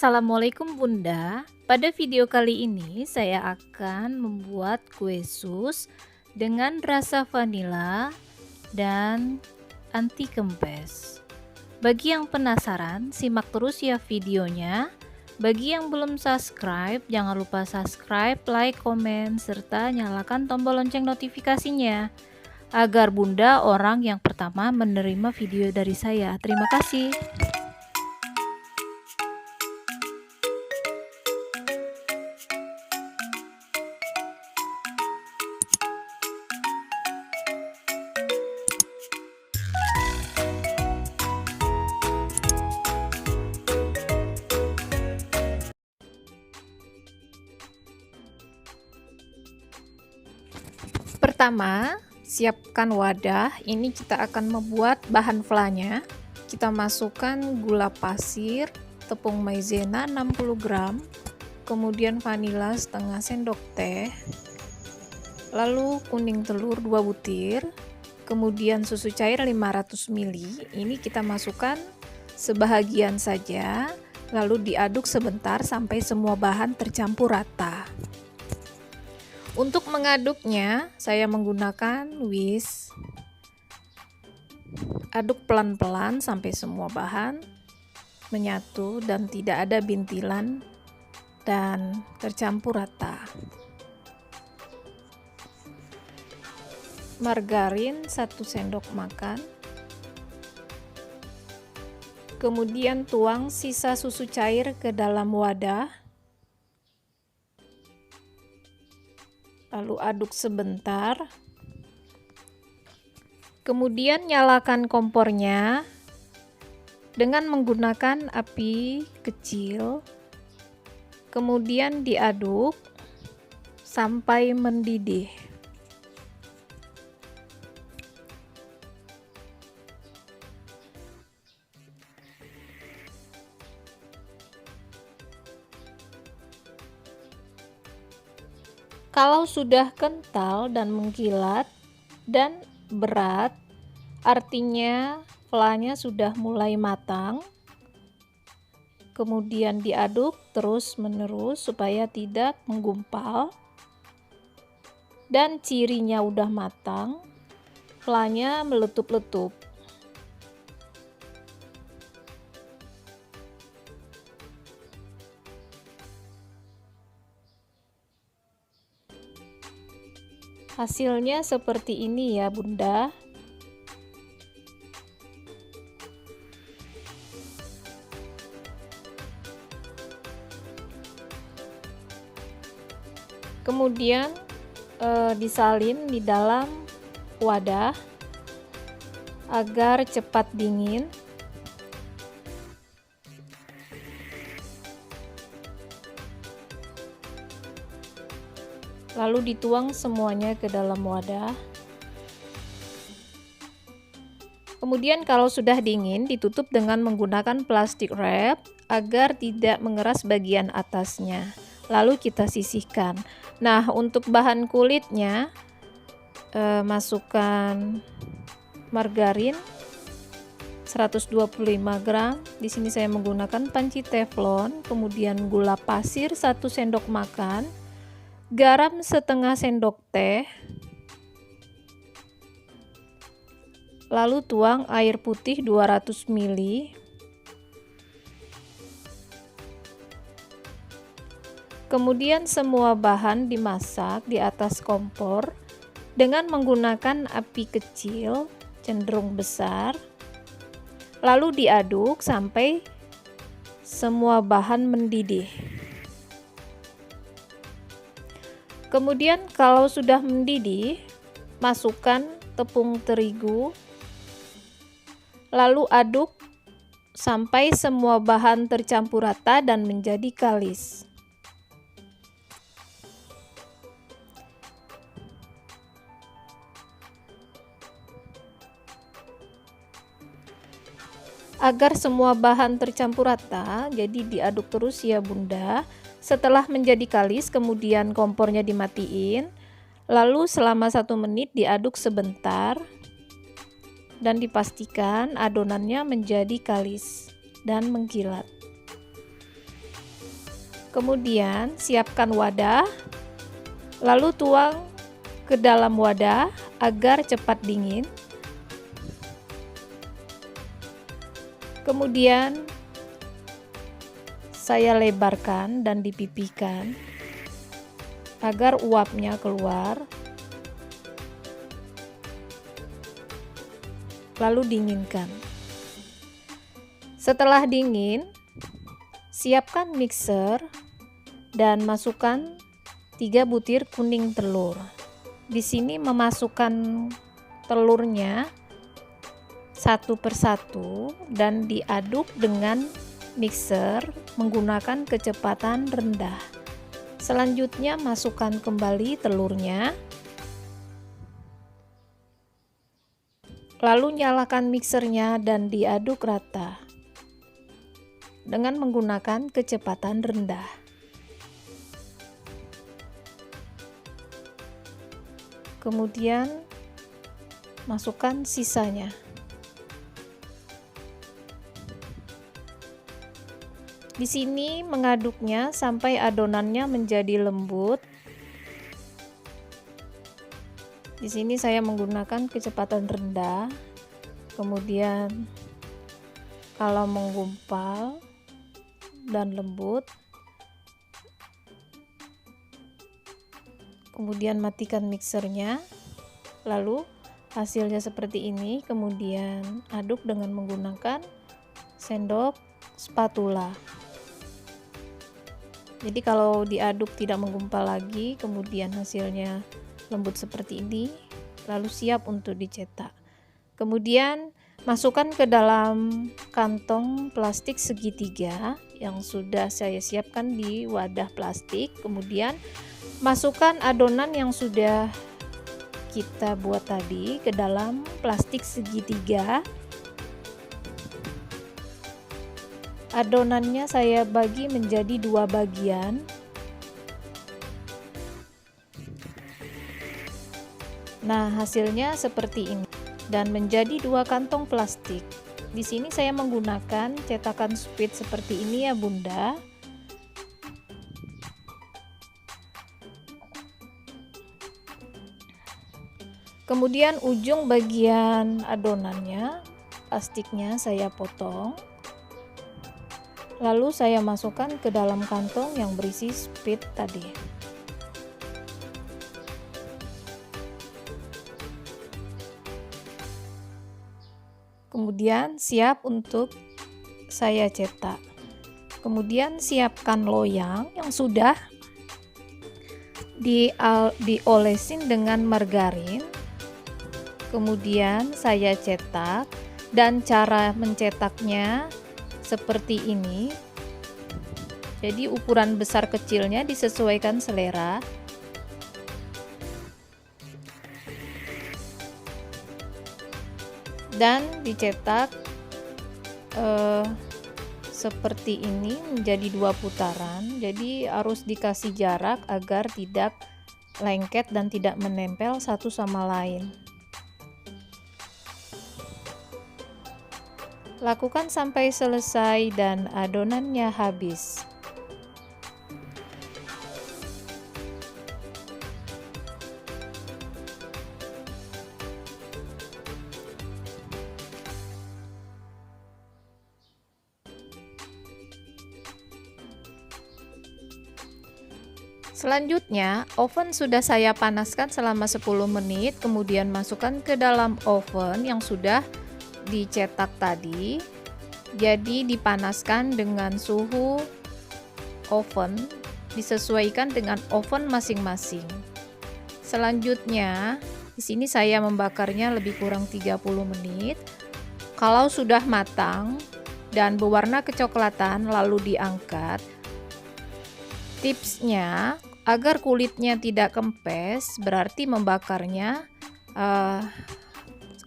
Assalamualaikum Bunda. Pada video kali ini saya akan membuat kue sus dengan rasa vanila dan anti kempes. Bagi yang penasaran, simak terus ya videonya. Bagi yang belum subscribe, jangan lupa subscribe, like, komen, serta nyalakan tombol lonceng notifikasinya agar Bunda orang yang pertama menerima video dari saya. Terima kasih. Pertama, siapkan wadah. Ini kita akan membuat bahan flanya. Kita masukkan gula pasir, tepung maizena 60 gram, kemudian vanila setengah sendok teh, lalu kuning telur 2 butir, kemudian susu cair 500 ml. Ini kita masukkan sebahagian saja, lalu diaduk sebentar sampai semua bahan tercampur rata. Untuk mengaduknya, saya menggunakan whisk. Aduk pelan-pelan sampai semua bahan menyatu dan tidak ada bintilan dan tercampur rata. Margarin 1 sendok makan. Kemudian tuang sisa susu cair ke dalam wadah. Lalu aduk sebentar. Kemudian nyalakan kompornya dengan menggunakan api kecil. Kemudian diaduk sampai mendidih. Kalau sudah kental dan mengkilat dan berat, artinya flanya sudah mulai matang. Kemudian diaduk terus-menerus supaya tidak menggumpal. Dan cirinya udah matang, flanya meletup-letup. Hasilnya seperti ini ya Bunda. Kemudian disalin di dalam wadah agar cepat dingin. Lalu dituang semuanya ke dalam wadah. Kemudian kalau sudah dingin, ditutup dengan menggunakan plastik wrap agar tidak mengeras bagian atasnya. Lalu kita sisihkan. Nah, untuk bahan kulitnya, masukkan margarin 125 gram. Di sini saya menggunakan panci teflon, kemudian gula pasir 1 sendok makan, garam setengah sendok teh, lalu tuang air putih 200 ml. Kemudian semua bahan dimasak di atas kompor dengan menggunakan api kecil cenderung besar, lalu diaduk sampai semua bahan mendidih. Kemudian kalau sudah mendidih, masukkan tepung terigu, lalu aduk sampai semua bahan tercampur rata dan menjadi kalis. Agar semua bahan tercampur rata, jadi diaduk terus ya Bunda. Setelah menjadi kalis, kemudian kompornya dimatiin, lalu selama 1 menit diaduk sebentar dan dipastikan adonannya menjadi kalis dan mengkilat. Kemudian siapkan wadah, lalu tuang ke dalam wadah agar cepat dingin. Kemudian saya lebarkan dan dipipihkan agar uapnya keluar. Lalu dinginkan. Setelah dingin, siapkan mixer dan masukkan 3 butir kuning telur. Di sini memasukkan telurnya satu persatu dan diaduk dengan mixer menggunakan kecepatan rendah. Selanjutnya masukkan kembali telurnya. Lalu nyalakan mixernya dan diaduk rata dengan menggunakan kecepatan rendah. Kemudian masukkan sisanya. Di sini mengaduknya sampai adonannya menjadi lembut. Di sini saya menggunakan kecepatan rendah. Kemudian kalau menggumpal dan lembut, kemudian matikan mixernya. Lalu hasilnya seperti ini. Kemudian aduk dengan menggunakan sendok spatula. Jadi kalau diaduk tidak menggumpal lagi, kemudian hasilnya lembut seperti ini, lalu siap untuk dicetak. Kemudian masukkan ke dalam kantong plastik segitiga yang sudah saya siapkan di wadah plastik. Kemudian masukkan adonan yang sudah kita buat tadi ke dalam plastik segitiga. Adonannya saya bagi menjadi 2 bagian. Nah, hasilnya seperti ini dan menjadi 2 kantong plastik. Di sini saya menggunakan cetakan speed seperti ini ya, Bunda. Kemudian ujung bagian adonannya, plastiknya saya potong. Lalu saya masukkan ke dalam kantong yang berisi speed tadi. Kemudian siap untuk saya cetak. Kemudian siapkan loyang yang sudah diolesin dengan margarin. Kemudian saya cetak, dan cara mencetaknya seperti ini. Jadi ukuran besar kecilnya disesuaikan selera. Dan dicetak seperti ini menjadi 2 putaran. Jadi harus dikasih jarak agar tidak lengket dan tidak menempel satu sama lain. Lakukan sampai selesai dan adonannya habis. Selanjutnya, oven sudah saya panaskan selama 10 menit, kemudian masukkan ke dalam oven yang sudah dicetak tadi. Jadi dipanaskan dengan suhu oven disesuaikan dengan oven masing-masing. Selanjutnya, di sini saya membakarnya lebih kurang 30 menit. Kalau sudah matang dan berwarna kecoklatan lalu diangkat. Tipsnya, agar kulitnya tidak kempes, berarti membakarnya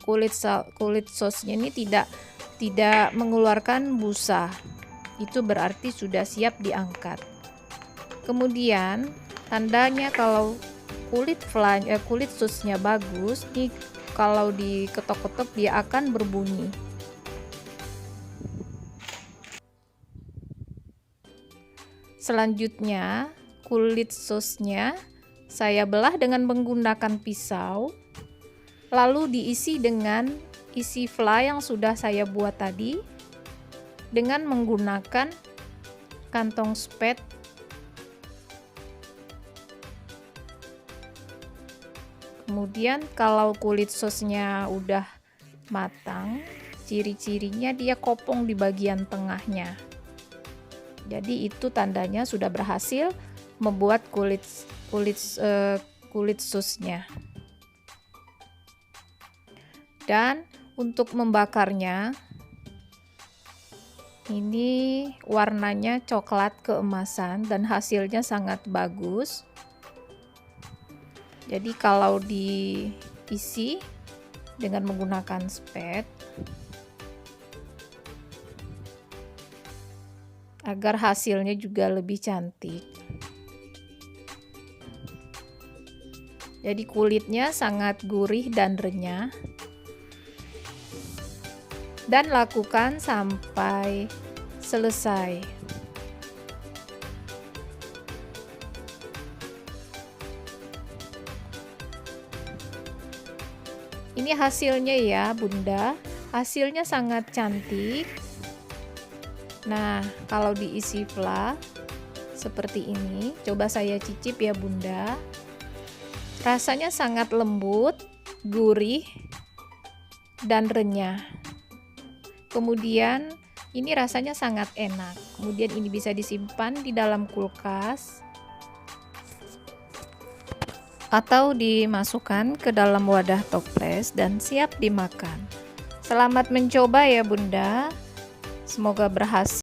kulit sosnya ini tidak mengeluarkan busa. Itu berarti sudah siap diangkat. Kemudian tandanya kalau kulit sosnya bagus, kalau diketok-ketok dia akan berbunyi. Selanjutnya, kulit sosnya saya belah dengan menggunakan pisau, lalu diisi dengan isi fla yang sudah saya buat tadi dengan menggunakan kantong spet. Kemudian kalau kulit sosnya udah matang, ciri-cirinya dia kopong di bagian tengahnya. Jadi itu tandanya sudah berhasil membuat kulit sosnya. Dan untuk membakarnya, ini warnanya coklat keemasan dan hasilnya sangat bagus. Jadi kalau diisi dengan menggunakan spet, agar hasilnya juga lebih cantik. Jadi kulitnya sangat gurih dan renyah. Dan lakukan sampai selesai. Ini hasilnya ya Bunda, hasilnya sangat cantik. Nah, kalau diisi fla seperti ini, coba saya cicip ya Bunda. Rasanya sangat lembut, gurih, dan renyah. Kemudian ini rasanya sangat enak. Kemudian ini bisa disimpan di dalam kulkas atau dimasukkan ke dalam wadah toples dan siap dimakan. Selamat mencoba ya Bunda. Semoga berhasil.